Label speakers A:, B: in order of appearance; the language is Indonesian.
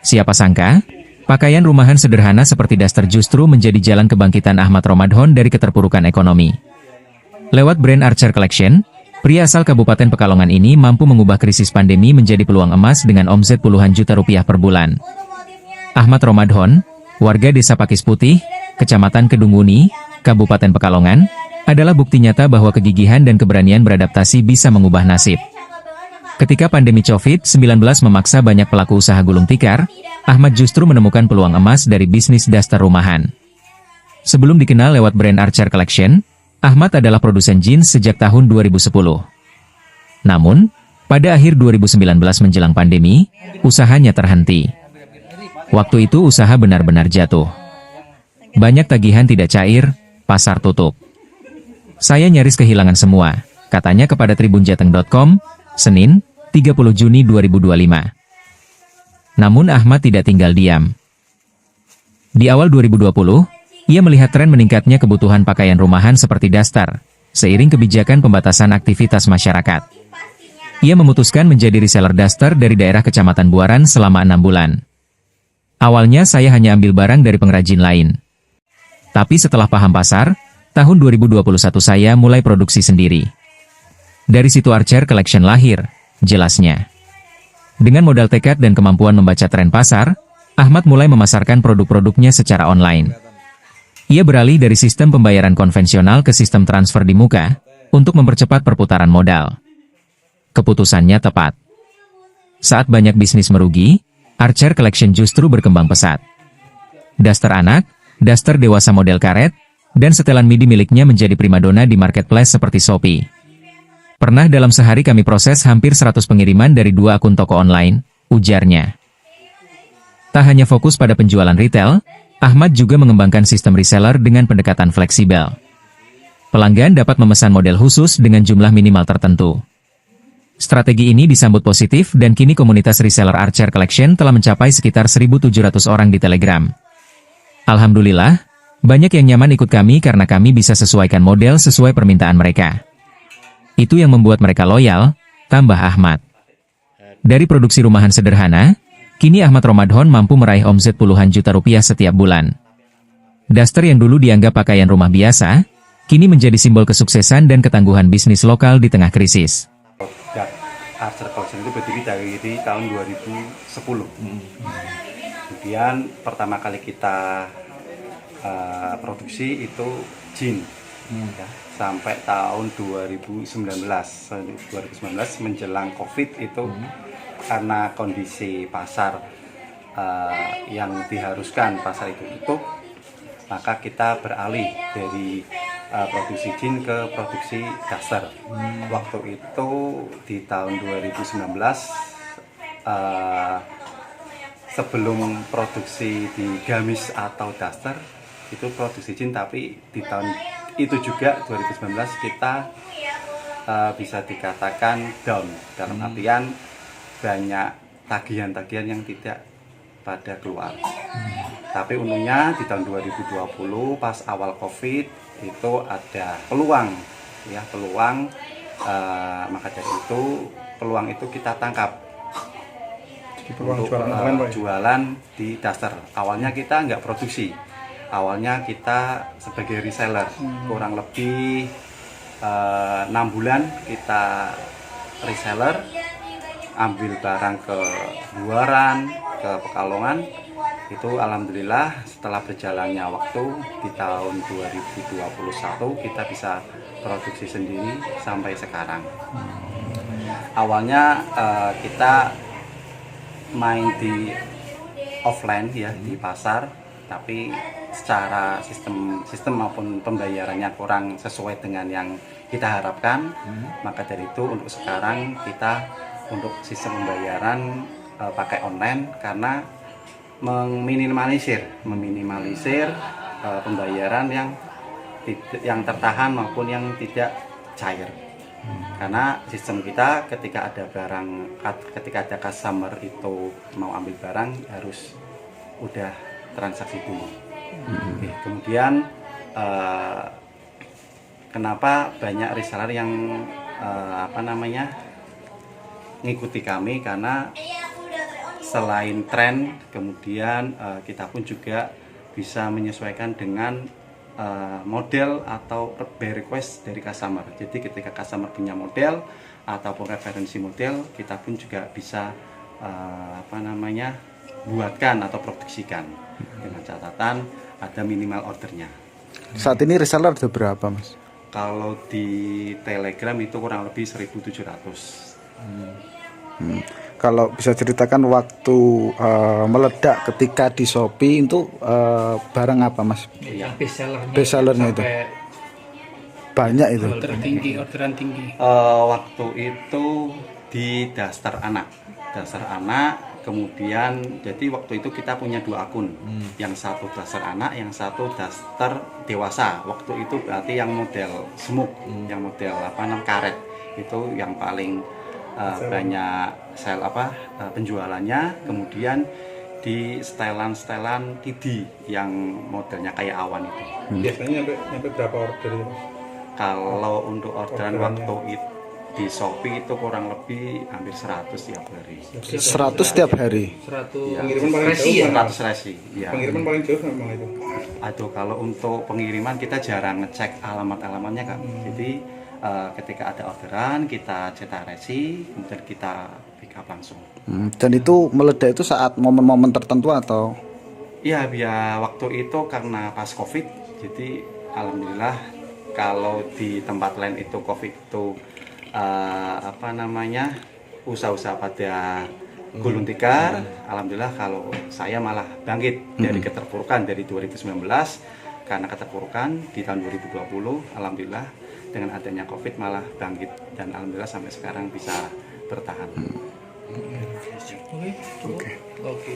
A: Siapa sangka, pakaian rumahan sederhana seperti daster justru menjadi jalan kebangkitan Ahmad Romadhon dari keterpurukan ekonomi. Lewat brand Archer Collection, pria asal Kabupaten Pekalongan ini mampu mengubah krisis pandemi menjadi peluang emas dengan omset puluhan juta rupiah per bulan. Ahmad Romadhon, warga Desa Pakis Putih, Kecamatan Kedunguni, Kabupaten Pekalongan, adalah bukti nyata bahwa kegigihan dan keberanian beradaptasi bisa mengubah nasib. Ketika pandemi COVID-19 memaksa banyak pelaku usaha gulung tikar, Ahmad justru menemukan peluang emas dari bisnis daster rumahan. Sebelum dikenal lewat brand Archer Collection, Ahmad adalah produsen jeans sejak tahun 2010. Namun, pada akhir 2019 menjelang pandemi, usahanya terhenti. Waktu itu usaha benar-benar jatuh. Banyak tagihan tidak cair, pasar tutup. Saya nyaris kehilangan semua, katanya kepada tribunjateng.com, Senin, 30 Juni 2025. Namun Ahmad tidak tinggal diam. Di awal 2020, ia melihat tren meningkatnya kebutuhan pakaian rumahan seperti daster, seiring kebijakan pembatasan aktivitas masyarakat. Ia memutuskan menjadi reseller daster dari daerah Kecamatan Buaran selama 6 bulan. Awalnya saya hanya ambil barang dari pengrajin lain. Tapi setelah paham pasar, tahun 2021 saya mulai produksi sendiri. Dari situ Archer Collection lahir, jelasnya. Dengan modal tekad dan kemampuan membaca tren pasar, Ahmad mulai memasarkan produk-produknya secara online. Ia beralih dari sistem pembayaran konvensional ke sistem transfer di muka, untuk mempercepat perputaran modal. Keputusannya tepat. Saat banyak bisnis merugi, Archer Collection justru berkembang pesat. Daster anak, daster dewasa model karet, dan setelan midi miliknya menjadi primadona di marketplace seperti Shopee. Pernah dalam sehari kami proses hampir 100 pengiriman dari 2 akun toko online, ujarnya. Tak hanya fokus pada penjualan retail, Ahmad juga mengembangkan sistem reseller dengan pendekatan fleksibel. Pelanggan dapat memesan model khusus dengan jumlah minimal tertentu. Strategi ini disambut positif dan kini komunitas reseller Archer Collection telah mencapai sekitar 1.700 orang di Telegram. Alhamdulillah, banyak yang nyaman ikut kami karena kami bisa sesuaikan model sesuai permintaan mereka. Itu yang membuat mereka loyal, tambah Ahmad. Dari produksi rumahan sederhana, kini Ahmad Romadhon mampu meraih omset puluhan juta rupiah setiap bulan. Daster yang dulu dianggap pakaian rumah biasa, kini menjadi simbol kesuksesan dan ketangguhan bisnis lokal di tengah krisis.
B: Archer Collection itu berdiri dari tahun 2010. Kemudian pertama kali kita produksi itu jeans, ya, sampai tahun 2019 menjelang COVID itu karena kondisi pasar yang diharuskan pasar itu tutup, maka kita beralih dari produksi jeans ke produksi daster. Waktu itu di tahun 2019 sebelum produksi di gamis atau daster itu produksi jeans, tapi di tahun itu juga 2019 kita bisa dikatakan down dalam artian banyak tagihan-tagihan yang tidak pada keluar. Tapi untungnya di tahun 2020 pas awal COVID itu ada peluang, ya peluang, maka dari itu peluang itu kita tangkap untuk jualan di daster. Awalnya kita nggak produksi, awalnya kita sebagai reseller, kurang lebih 6 bulan kita reseller, ambil barang ke Buaran, ke Pekalongan. Itu alhamdulillah setelah berjalannya waktu di tahun 2021 kita bisa produksi sendiri sampai sekarang. Awalnya kita main di offline, ya, di pasar, tapi secara sistem maupun pembayarannya kurang sesuai dengan yang kita harapkan. Maka dari itu untuk sekarang kita untuk sistem pembayaran pakai online karena meminimalisir pembayaran yang tertahan maupun yang tidak cair. Karena sistem kita ketika ada customer itu mau ambil barang harus udah transaksi dulu. Oke, kemudian kenapa banyak reseller yang ngikuti kami, karena selain tren, kemudian kita pun juga bisa menyesuaikan dengan model atau by request dari customer. Jadi ketika customer punya model ataupun referensi model, kita pun juga bisa buatkan atau produksikan dengan catatan ada minimal ordernya.
C: Saat ini reseller ada berapa, Mas?
B: Kalau di Telegram itu kurang lebih 1.700.
C: Kalau bisa ceritakan waktu meledak ketika di Shopee itu barang apa, Mas?
D: Yang bestsellernya
C: Bestsellernya itu
D: sampai
C: banyak itu.
D: orderan tinggi.
B: Waktu itu di Daster Anak, kemudian jadi waktu itu kita punya 2 akun, yang satu Daster Anak, yang satu Daster Dewasa. Waktu itu berarti yang model semuk, yang model karet itu yang paling banyak penjualannya. Kemudian di setelan TD yang modelnya kayak awan itu.
E: Biasanya nyampe berapa order itu?
B: Kalau untuk orderan waktu itu di Shopee itu kurang lebih hampir 100 tiap hari.
C: 100 setiap hari.
D: 100
B: Iya.
E: Pengiriman paling
D: resi
E: jauh
D: ya.
E: mana?
B: 100 resi. Ya.
E: Pengiriman paling jauh memang itu.
B: Aduh, kalau untuk pengiriman kita jarang ngecek alamat-alamatnya, Kak. Jadi ketika ada orderan kita cetak resi, kemudian kita pick up langsung.
C: Dan itu meledak itu saat momen-momen tertentu atau?
B: Iya, biar waktu itu karena pas COVID, jadi alhamdulillah kalau di tempat lain itu COVID itu usaha-usaha pada gulung tikar. Alhamdulillah kalau saya malah bangkit dari keterpurukan dari 2019, karena keterpurukan di tahun 2020. Alhamdulillah dengan adanya COVID malah bangkit, dan alhamdulillah sampai sekarang bisa bertahan.
D: Oke.